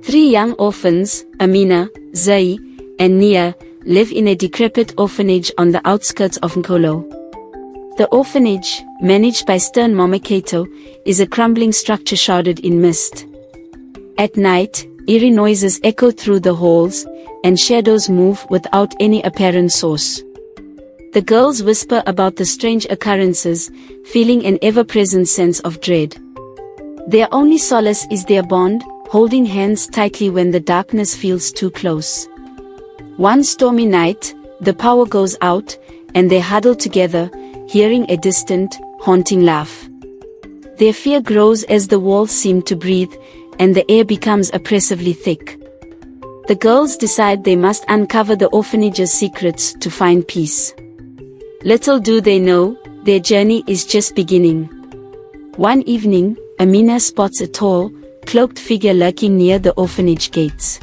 3 young orphans, Amina, Zai, and Nia, live in a decrepit orphanage on the outskirts of Nkolo. The orphanage, managed by stern Mama Kato, is a crumbling structure shrouded in mist. At night, eerie noises echo through the halls, and shadows move without any apparent source. The girls whisper about the strange occurrences, feeling an ever-present sense of dread. Their only solace is their bond, holding hands tightly when the darkness feels too close. One stormy night, the power goes out, and they huddle together, hearing a distant, haunting laugh. Their fear grows as the walls seem to breathe, and the air becomes oppressively thick. The girls decide they must uncover the orphanage's secrets to find peace. Little do they know, their journey is just beginning. One evening, Amina spots a tall, cloaked figure lurking near the orphanage gates.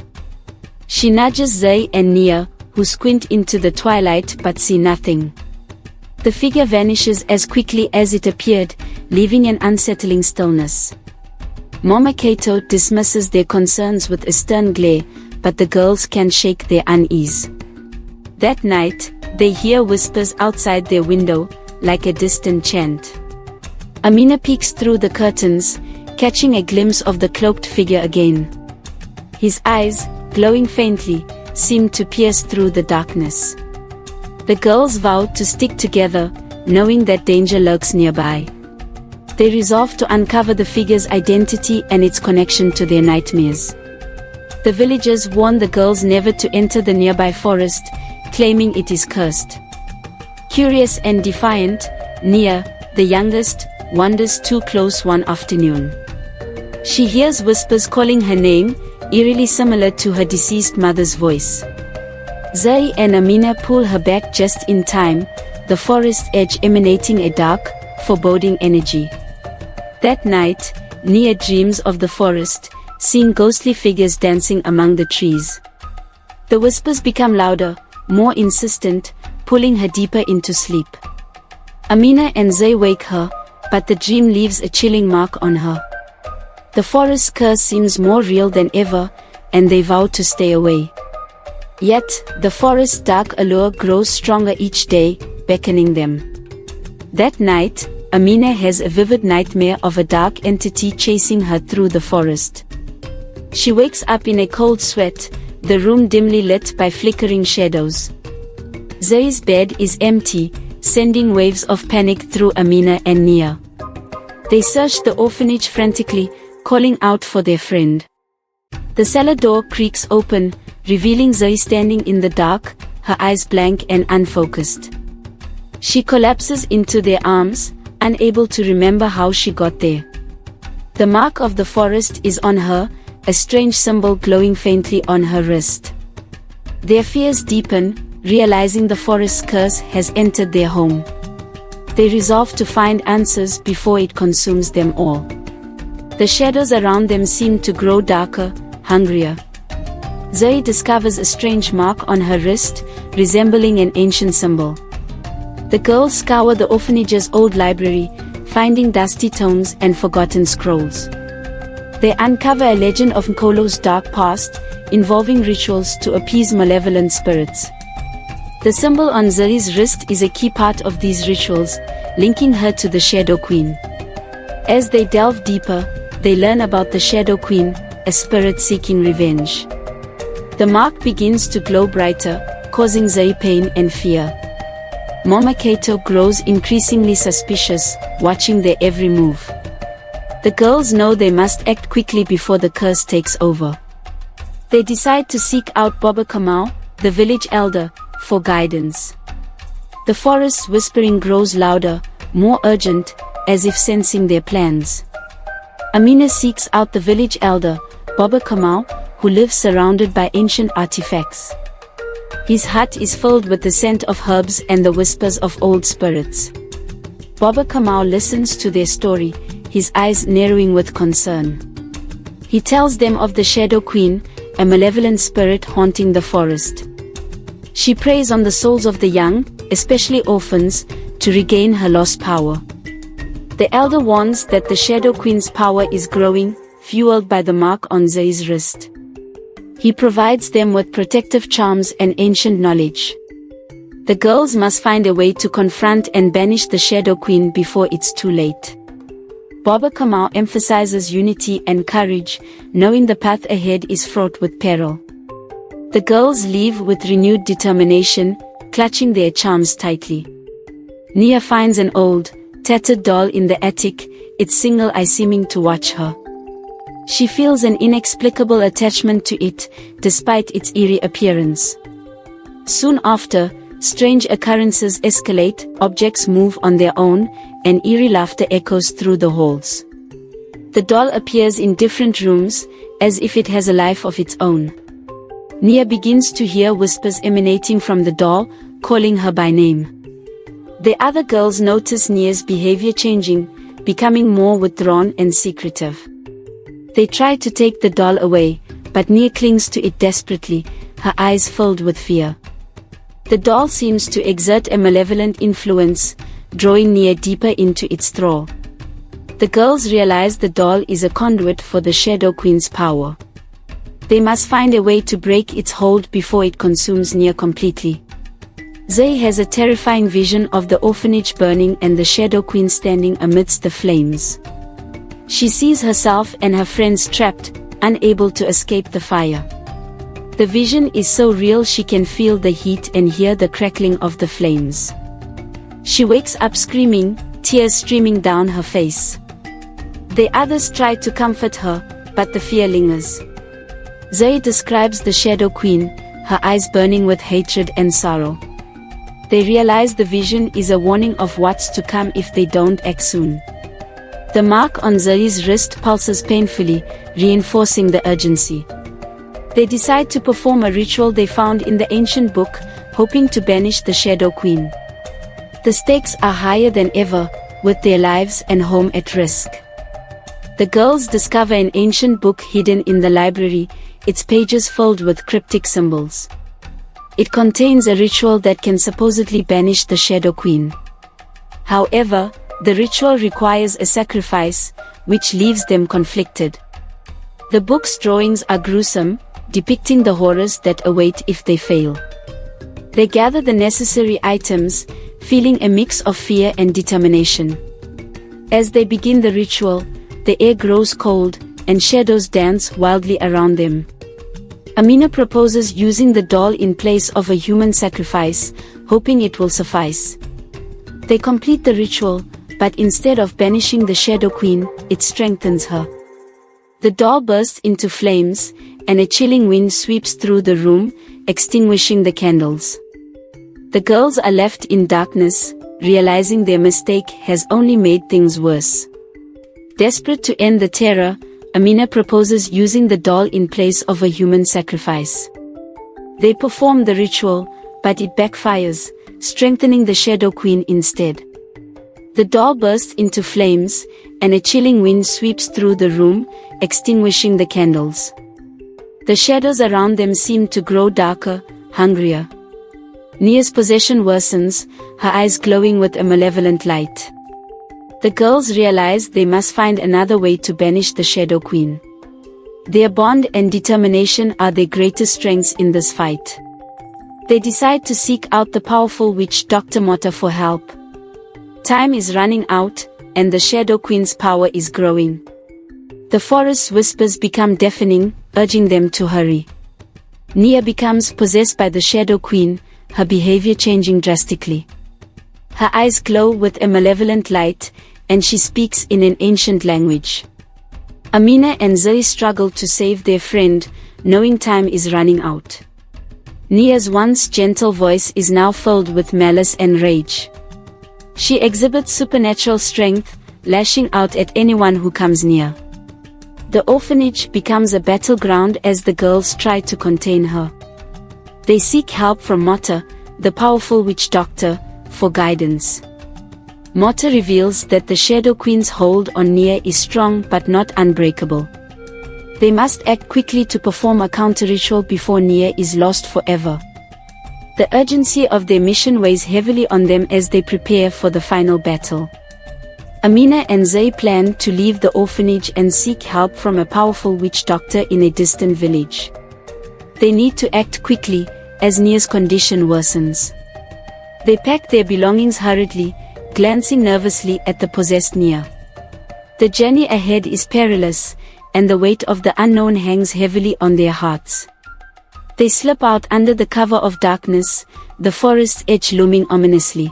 She nudges Zai and Nia, who squint into the twilight but see nothing. The figure vanishes as quickly as it appeared, leaving an unsettling stillness. Mama Kato dismisses their concerns with a stern glare, but the girls can't shake their unease. That night, they hear whispers outside their window, like a distant chant. Amina peeks through the curtains, catching a glimpse of the cloaked figure again. His eyes, glowing faintly, seem to pierce through the darkness. The girls vow to stick together, knowing that danger lurks nearby. They resolve to uncover the figure's identity and its connection to their nightmares. The villagers warn the girls never to enter the nearby forest, claiming it is cursed. Curious and defiant, Nia, the youngest, wanders too close one afternoon. She hears whispers calling her name, eerily similar to her deceased mother's voice. Zai and Amina pull her back just in time, the forest edge emanating a dark, foreboding energy. That night, Nia dreams of the forest, seeing ghostly figures dancing among the trees. The whispers become louder, more insistent, pulling her deeper into sleep. Amina and Zai wake her, but the dream leaves a chilling mark on her. The forest curse seems more real than ever, and they vow to stay away. Yet, the forest's dark allure grows stronger each day, beckoning them. That night, Amina has a vivid nightmare of a dark entity chasing her through the forest. She wakes up in a cold sweat, the room dimly lit by flickering shadows. Zai's bed is empty, sending waves of panic through Amina and Nia. They search the orphanage frantically, calling out for their friend. The cellar door creaks open, revealing Zai standing in the dark, her eyes blank and unfocused. She collapses into their arms, unable to remember how she got there. The mark of the forest is on her, a strange symbol glowing faintly on her wrist. Their fears deepen, realizing the forest's curse has entered their home. They resolve to find answers before it consumes them all. The shadows around them seem to grow darker, hungrier. Zai discovers a strange mark on her wrist, resembling an ancient symbol. The girls scour the orphanage's old library, finding dusty tomes and forgotten scrolls. They uncover a legend of Nkolo's dark past, involving rituals to appease malevolent spirits. The symbol on Zai's wrist is a key part of these rituals, linking her to the Shadow Queen. As they delve deeper, they learn about the Shadow Queen, a spirit seeking revenge. The mark begins to glow brighter, causing Zai pain and fear. Mama Kato grows increasingly suspicious, watching their every move. The girls know they must act quickly before the curse takes over. They decide to seek out Baba Kamau, the village elder, for guidance. The forest's whispering grows louder, more urgent, as if sensing their plans. Amina seeks out the village elder, Baba Kamau, who lives surrounded by ancient artifacts. His hut is filled with the scent of herbs and the whispers of old spirits. Baba Kamau listens to their story, his eyes narrowing with concern. He tells them of the Shadow Queen, a malevolent spirit haunting the forest. She preys on the souls of the young, especially orphans, to regain her lost power. The elder warns that the Shadow Queen's power is growing, fueled by the mark on Zai's wrist. He provides them with protective charms and ancient knowledge. The girls must find a way to confront and banish the Shadow Queen before it's too late. Baba Kamau emphasizes unity and courage, knowing the path ahead is fraught with peril. The girls leave with renewed determination, clutching their charms tightly. Nia finds an old, tattered doll in the attic, its single eye seeming to watch her. She feels an inexplicable attachment to it, despite its eerie appearance. Soon after, strange occurrences escalate, objects move on their own, and eerie laughter echoes through the halls. The doll appears in different rooms, as if it has a life of its own. Nia begins to hear whispers emanating from the doll, calling her by name. The other girls notice Nia's behavior changing, becoming more withdrawn and secretive. They try to take the doll away, but Nia clings to it desperately, her eyes filled with fear. The doll seems to exert a malevolent influence, drawing Nia deeper into its thrall. The girls realize the doll is a conduit for the Shadow Queen's power. They must find a way to break its hold before it consumes Nia completely. Zay has a terrifying vision of the orphanage burning and the Shadow Queen standing amidst the flames. She sees herself and her friends trapped, unable to escape the fire. The vision is so real she can feel the heat and hear the crackling of the flames. She wakes up screaming, tears streaming down her face. The others try to comfort her, but the fear lingers. Zay describes the Shadow Queen, her eyes burning with hatred and sorrow. They realize the vision is a warning of what's to come if they don't act soon. The mark on Zay's wrist pulses painfully, reinforcing the urgency. They decide to perform a ritual they found in the ancient book, hoping to banish the Shadow Queen. The stakes are higher than ever, with their lives and home at risk. The girls discover an ancient book hidden in the library, its pages filled with cryptic symbols. It contains a ritual that can supposedly banish the Shadow Queen. However, the ritual requires a sacrifice, which leaves them conflicted. The book's drawings are gruesome, depicting the horrors that await if they fail. They gather the necessary items, feeling a mix of fear and determination. As they begin the ritual, the air grows cold, and shadows dance wildly around them. Amina proposes using the doll in place of a human sacrifice, hoping it will suffice. They complete the ritual, but instead of banishing the Shadow Queen, it strengthens her. The doll bursts into flames, and a chilling wind sweeps through the room, extinguishing the candles. The girls are left in darkness, realizing their mistake has only made things worse. Desperate to end the terror, Amina proposes using the doll in place of a human sacrifice. They perform the ritual, but it backfires, strengthening the Shadow Queen instead. The doll bursts into flames, and a chilling wind sweeps through the room, extinguishing the candles. The shadows around them seem to grow darker, hungrier. Nia's possession worsens, her eyes glowing with a malevolent light. The girls realize they must find another way to banish the Shadow Queen. Their bond and determination are their greatest strengths in this fight. They decide to seek out the powerful witch Dr. Mota for help. Time is running out, and the Shadow Queen's power is growing. The forest's whispers become deafening, urging them to hurry. Nia becomes possessed by the Shadow Queen, her behavior changing drastically. Her eyes glow with a malevolent light, and she speaks in an ancient language. Amina and Zay struggle to save their friend, knowing time is running out. Nia's once gentle voice is now filled with malice and rage. She exhibits supernatural strength, lashing out at anyone who comes near. The orphanage becomes a battleground as the girls try to contain her. They seek help from Mota, the powerful witch doctor, for guidance. Mota reveals that the Shadow Queen's hold on Nia is strong but not unbreakable. They must act quickly to perform a counter-ritual before Nia is lost forever. The urgency of their mission weighs heavily on them as they prepare for the final battle. Amina and Zay plan to leave the orphanage and seek help from a powerful witch doctor in a distant village. They need to act quickly, as Nia's condition worsens. They pack their belongings hurriedly, glancing nervously at the possessed Nia. The journey ahead is perilous, and the weight of the unknown hangs heavily on their hearts. They slip out under the cover of darkness, the forest's edge looming ominously.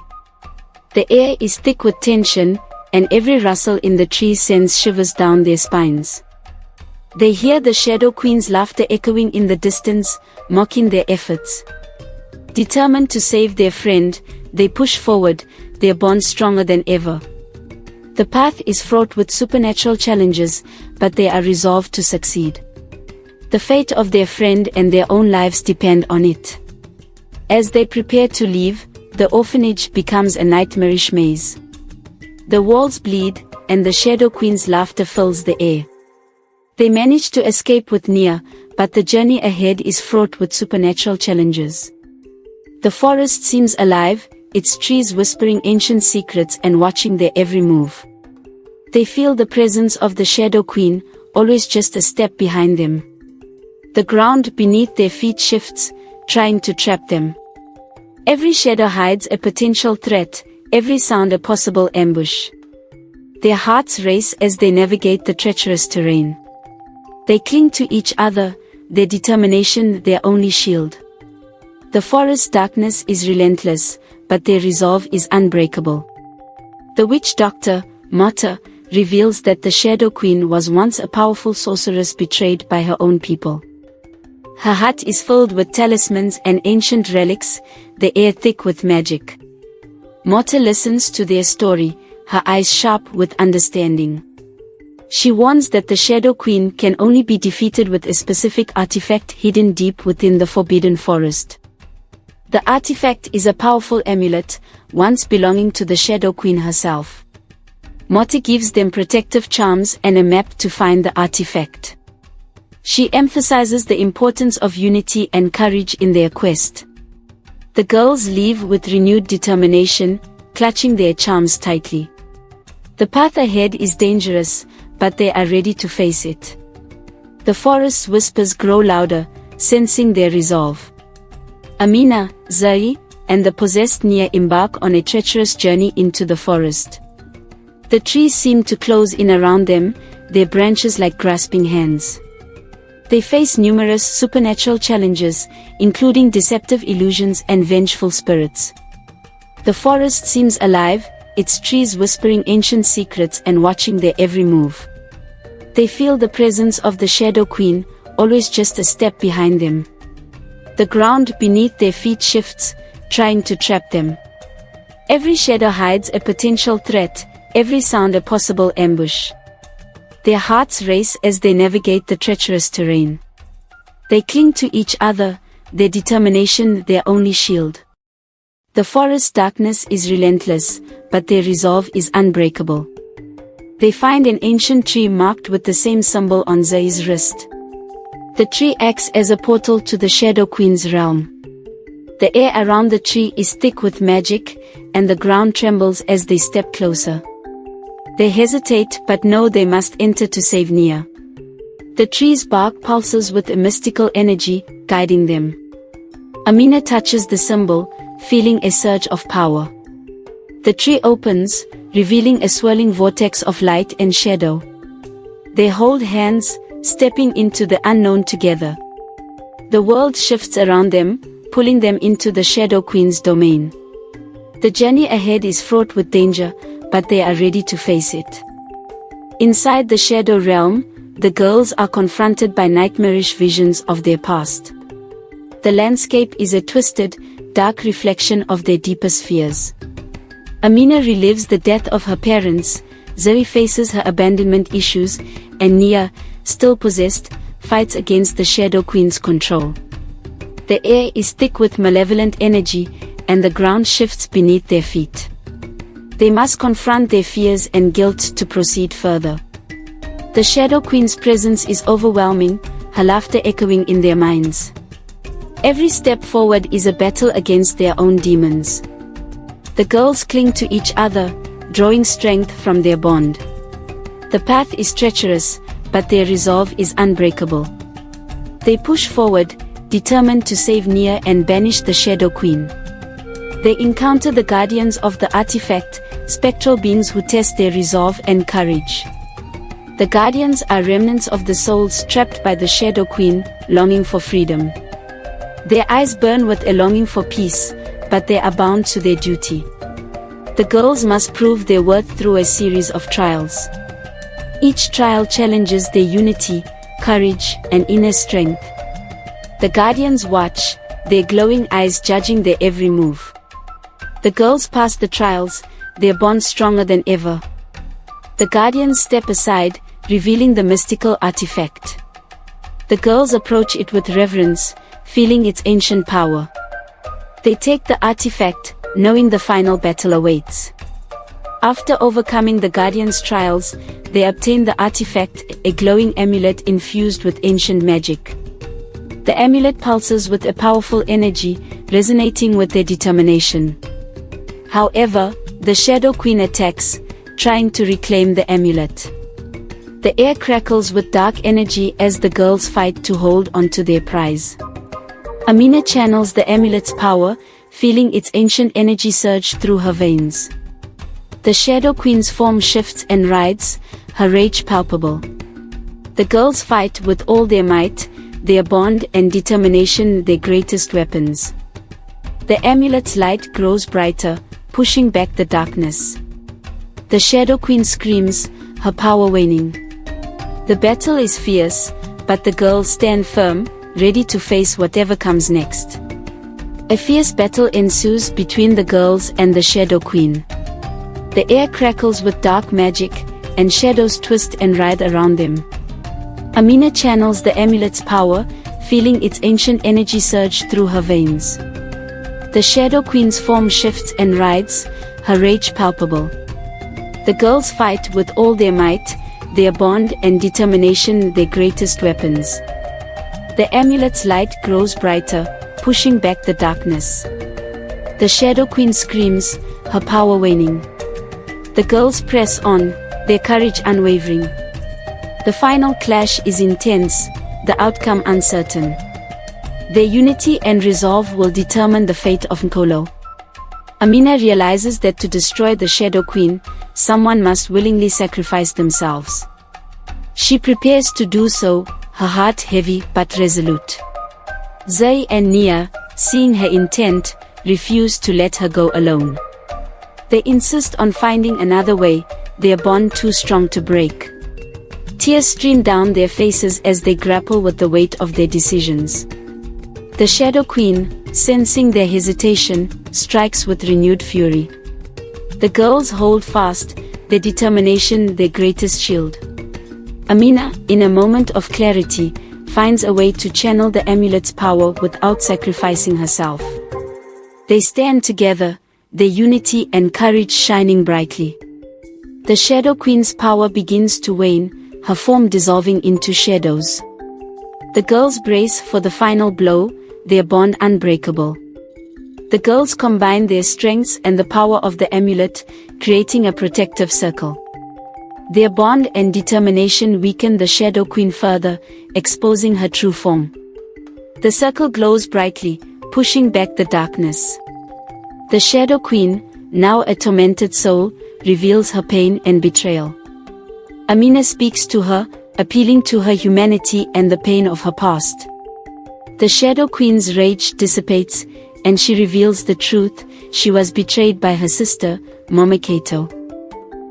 The air is thick with tension, and every rustle in the trees sends shivers down their spines. They hear the Shadow Queen's laughter echoing in the distance, mocking their efforts. Determined to save their friend, they push forward, their bond stronger than ever. The path is fraught with supernatural challenges, but they are resolved to succeed. The fate of their friend and their own lives depend on it. As they prepare to leave, the orphanage becomes a nightmarish maze. The walls bleed, and the Shadow Queen's laughter fills the air. They manage to escape with Nia, but the journey ahead is fraught with supernatural challenges. The forest seems alive, its trees whispering ancient secrets and watching their every move. They feel the presence of the Shadow Queen, always just a step behind them. The ground beneath their feet shifts, trying to trap them. Every shadow hides a potential threat, every sound a possible ambush. Their hearts race as they navigate the treacherous terrain. They cling to each other, their determination their only shield. The forest's darkness is relentless, but their resolve is unbreakable. The witch doctor, Mata, reveals that the Shadow Queen was once a powerful sorceress betrayed by her own people. Her hut is filled with talismans and ancient relics, the air thick with magic. Mata listens to their story, her eyes sharp with understanding. She warns that the Shadow Queen can only be defeated with a specific artifact hidden deep within the Forbidden Forest. The artifact is a powerful amulet, once belonging to the Shadow Queen herself. Mata gives them protective charms and a map to find the artifact. She emphasizes the importance of unity and courage in their quest. The girls leave with renewed determination, clutching their charms tightly. The path ahead is dangerous, but they are ready to face it. The forest's whispers grow louder, sensing their resolve. Amina, Zai, and the possessed Nia embark on a treacherous journey into the forest. The trees seem to close in around them, their branches like grasping hands. They face numerous supernatural challenges, including deceptive illusions and vengeful spirits. The forest seems alive, its trees whispering ancient secrets and watching their every move. They feel the presence of the Shadow Queen, always just a step behind them. The ground beneath their feet shifts, trying to trap them. Every shadow hides a potential threat, every sound a possible ambush. Their hearts race as they navigate the treacherous terrain. They cling to each other, their determination their only shield. The forest's darkness is relentless, but their resolve is unbreakable. They find an ancient tree marked with the same symbol on Zai's wrist. The tree acts as a portal to the Shadow Queen's realm. The air around the tree is thick with magic, and the ground trembles as they step closer. They hesitate but know they must enter to save Nia. The tree's bark pulses with a mystical energy, guiding them. Amina touches the symbol, feeling a surge of power. The tree opens, revealing a swirling vortex of light and shadow. They hold hands, stepping into the unknown together. The world shifts around them, pulling them into the Shadow Queen's domain. The journey ahead is fraught with danger, but they are ready to face it. Inside the Shadow Realm, the girls are confronted by nightmarish visions of their past. The landscape is a twisted, dark reflection of their deepest fears. Amina relives the death of her parents, Zoe faces her abandonment issues, and Nia, still possessed, fights against the Shadow Queen's control. The air is thick with malevolent energy, and the ground shifts beneath their feet. They must confront their fears and guilt to proceed further. The Shadow Queen's presence is overwhelming, her laughter echoing in their minds. Every step forward is a battle against their own demons. The girls cling to each other, drawing strength from their bond. The path is treacherous, but their resolve is unbreakable. They push forward, determined to save Nia and banish the Shadow Queen. They encounter the guardians of the artifact, spectral beings who test their resolve and courage. The guardians are remnants of the souls trapped by the Shadow Queen, longing for freedom. Their eyes burn with a longing for peace, but they are bound to their duty. The girls must prove their worth through a series of trials. Each trial challenges their unity, courage, and inner strength. The guardians watch, their glowing eyes judging their every move. The girls pass the trials, their bond stronger than ever. The guardians step aside, revealing the mystical artifact. The girls approach it with reverence, feeling its ancient power. They take the artifact, knowing the final battle awaits. After overcoming the guardians' trials, they obtain the artifact, a glowing amulet infused with ancient magic. The amulet pulses with a powerful energy, resonating with their determination. However, the Shadow Queen attacks, trying to reclaim the amulet. The air crackles with dark energy as the girls fight to hold onto their prize. Amina channels the amulet's power, feeling its ancient energy surge through her veins. The Shadow Queen's form shifts and rides, her rage palpable. The girls fight with all their might, their bond and determination their greatest weapons. The amulet's light grows brighter, pushing back the darkness. The Shadow Queen screams, her power waning. The battle is fierce, but the girls stand firm, ready to face whatever comes next. A fierce battle ensues between the girls and the Shadow Queen. The air crackles with dark magic, and shadows twist and writhe around them. Amina channels the amulet's power, feeling its ancient energy surge through her veins. The Shadow Queen's form shifts and rides, her rage palpable. The girls fight with all their might, their bond and determination their greatest weapons. The amulet's light grows brighter, pushing back the darkness. The Shadow Queen screams, her power waning. The girls press on, their courage unwavering. The final clash is intense, the outcome uncertain. Their unity and resolve will determine the fate of Nkolo. Amina realizes that to destroy the Shadow Queen, someone must willingly sacrifice themselves. She prepares to do so, her heart heavy but resolute. Zay and Nia, seeing her intent, refuse to let her go alone. They insist on finding another way, their bond too strong to break. Tears stream down their faces as they grapple with the weight of their decisions. The Shadow Queen, sensing their hesitation, strikes with renewed fury. The girls hold fast, their determination their greatest shield. Amina, in a moment of clarity, finds a way to channel the amulet's power without sacrificing herself. They stand together, their unity and courage shining brightly. The Shadow Queen's power begins to wane, her form dissolving into shadows. The girls brace for the final blow, their bond unbreakable. The girls combine their strengths and the power of the amulet, creating a protective circle. Their bond and determination weaken the Shadow Queen further, exposing her true form. The circle glows brightly, pushing back the darkness. The Shadow Queen, now a tormented soul, reveals her pain and betrayal. Amina speaks to her, appealing to her humanity and the pain of her past. The Shadow Queen's rage dissipates, and she reveals the truth: she was betrayed by her sister, Momakato.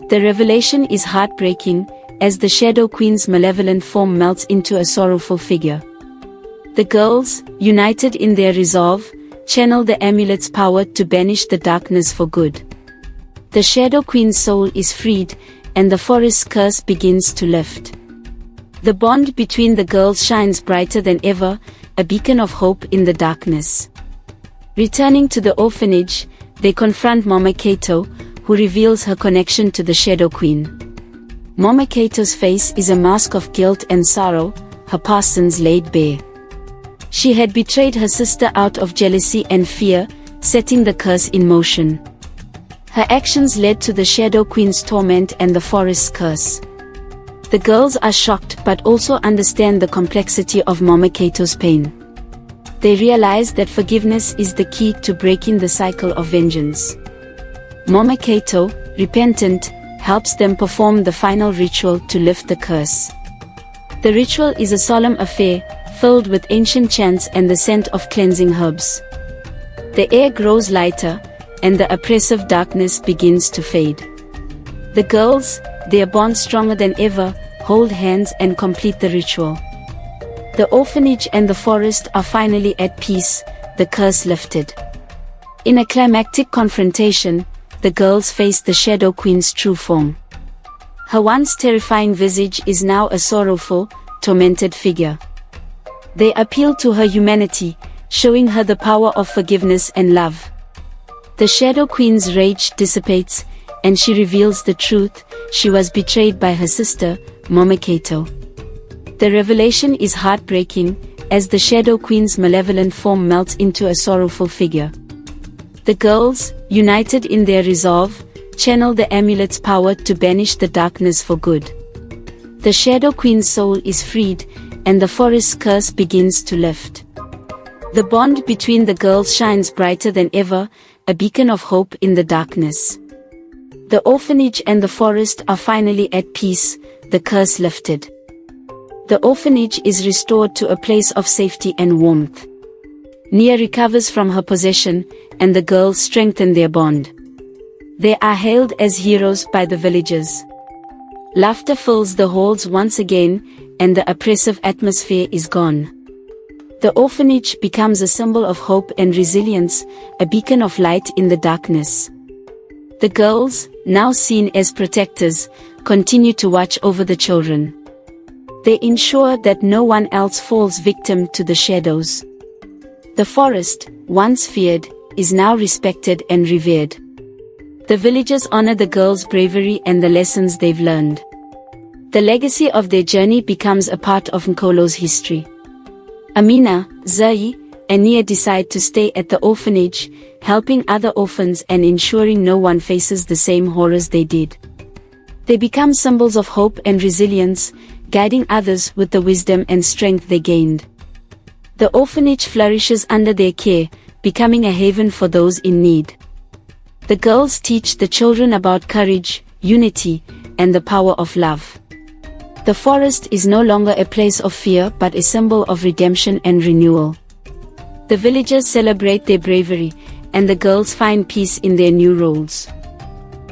The revelation is heartbreaking, as the Shadow Queen's malevolent form melts into a sorrowful figure. The girls, united in their resolve, channel the amulet's power to banish the darkness for good. The Shadow Queen's soul is freed, and the forest's curse begins to lift. The bond between the girls shines brighter than ever, a beacon of hope in the darkness. Returning to the orphanage, they confront Momakato, who reveals her connection to the Shadow Queen. Momakato's face is a mask of guilt and sorrow, her past sins laid bare. She had betrayed her sister out of jealousy and fear, setting the curse in motion. Her actions led to the Shadow Queen's torment and the forest's curse. The girls are shocked but also understand the complexity of Momakato's pain. They realize that forgiveness is the key to breaking the cycle of vengeance. Momokito, repentant, helps them perform the final ritual to lift the curse. The ritual is a solemn affair, filled with ancient chants and the scent of cleansing herbs. The air grows lighter, and the oppressive darkness begins to fade. The girls, their bond stronger than ever, hold hands and complete the ritual. The orphanage and the forest are finally at peace, the curse lifted. In a climactic confrontation, the girls face the Shadow Queen's true form. Her once terrifying visage is now a sorrowful, tormented figure. They appeal to her humanity, showing her the power of forgiveness and love. The Shadow Queen's rage dissipates, and she reveals the truth: she was betrayed by her sister, Momokito. The revelation is heartbreaking, as the Shadow Queen's malevolent form melts into a sorrowful figure. The girls, united in their resolve, channel the amulet's power to banish the darkness for good. The Shadow Queen's soul is freed, and the forest's curse begins to lift. The bond between the girls shines brighter than ever, a beacon of hope in the darkness. The orphanage and the forest are finally at peace, the curse lifted. The orphanage is restored to a place of safety and warmth. Nia recovers from her possession, and the girls strengthen their bond. They are hailed as heroes by the villagers. Laughter fills the halls once again, and the oppressive atmosphere is gone. The orphanage becomes a symbol of hope and resilience, a beacon of light in the darkness. The girls, now seen as protectors, continue to watch over the children. They ensure that no one else falls victim to the shadows. The forest, once feared, is now respected and revered. The villagers honor the girls' bravery and the lessons they've learned. The legacy of their journey becomes a part of Nkolo's history. Amina, Zai, and Nia decide to stay at the orphanage, helping other orphans and ensuring no one faces the same horrors they did. They become symbols of hope and resilience, guiding others with the wisdom and strength they gained. The orphanage flourishes under their care, becoming a haven for those in need. The girls teach the children about courage, unity, and the power of love. The forest is no longer a place of fear but a symbol of redemption and renewal. The villagers celebrate their bravery, and the girls find peace in their new roles.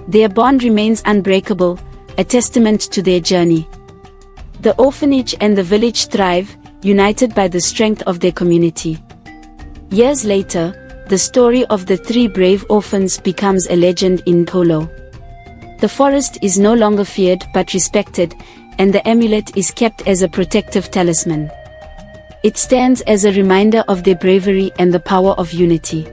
Their bond remains unbreakable, a testament to their journey. The orphanage and the village thrive, united by the strength of their community. Years later, the story of the three brave orphans becomes a legend in Nkolo. The forest is no longer feared but respected, and the amulet is kept as a protective talisman. It stands as a reminder of their bravery and the power of unity.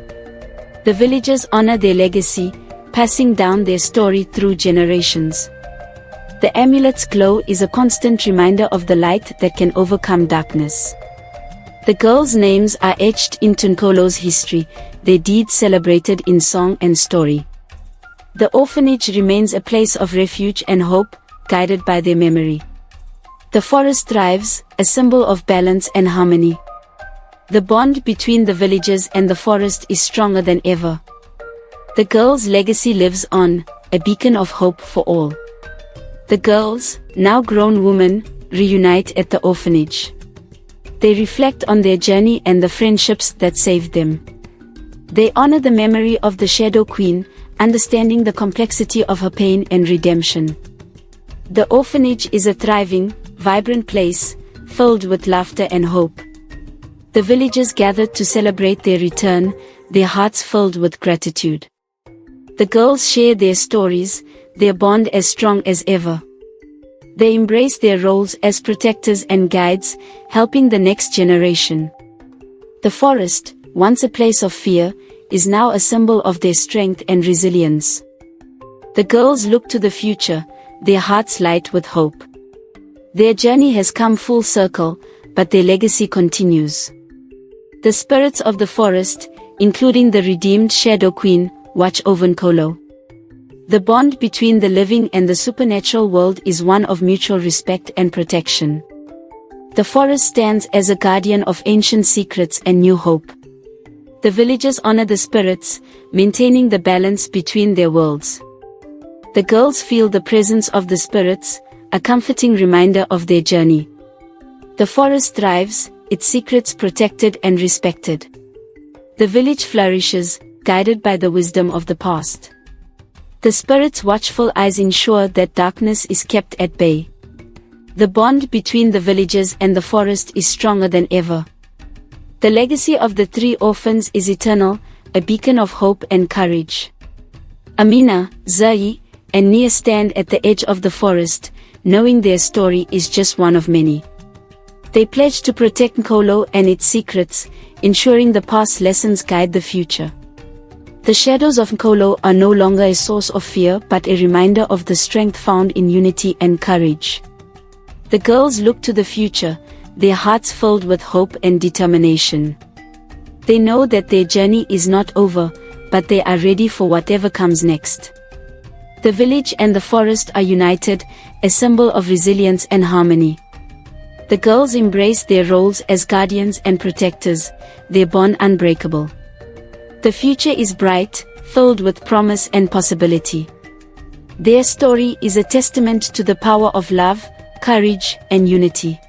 The villagers honor their legacy, passing down their story through generations. The amulet's glow is a constant reminder of the light that can overcome darkness. The girls' names are etched into Nkolo's history, their deeds celebrated in song and story. The orphanage remains a place of refuge and hope, guided by their memory. The forest thrives, a symbol of balance and harmony. The bond between the villagers and the forest is stronger than ever. The girls' legacy lives on, a beacon of hope for all. The girls, now grown women, reunite at the orphanage. They reflect on their journey and the friendships that saved them. They honor the memory of the Shadow Queen, understanding the complexity of her pain and redemption. The orphanage is a thriving, vibrant place, filled with laughter and hope. The villagers gathered to celebrate their return, their hearts filled with gratitude. The girls share their stories, their bond as strong as ever. They embrace their roles as protectors and guides, helping the next generation. The forest, once a place of fear, is now a symbol of their strength and resilience. The girls look to the future, their hearts light with hope. Their journey has come full circle, but their legacy continues. The spirits of the forest, including the redeemed Shadow Queen, watch over Nkolo. The bond between the living and the supernatural world is one of mutual respect and protection. The forest stands as a guardian of ancient secrets and new hope. The villagers honor the spirits, maintaining the balance between their worlds. The girls feel the presence of the spirits, a comforting reminder of their journey. The forest thrives, its secrets protected and respected. The village flourishes, guided by the wisdom of the past. The spirits' watchful eyes ensure that darkness is kept at bay. The bond between the villagers and the forest is stronger than ever. The legacy of the three orphans is eternal, a beacon of hope and courage. Amina, Zai, and Nia stand at the edge of the forest, knowing their story is just one of many. They pledge to protect Nkolo and its secrets, ensuring the past lessons guide the future. The shadows of Nkolo are no longer a source of fear but a reminder of the strength found in unity and courage. The girls look to the future, their hearts filled with hope and determination. They know that their journey is not over, but they are ready for whatever comes next. The village and the forest are united, a symbol of resilience and harmony. The girls embrace their roles as guardians and protectors, their bond unbreakable. The future is bright, filled with promise and possibility. Their story is a testament to the power of love, courage, and unity.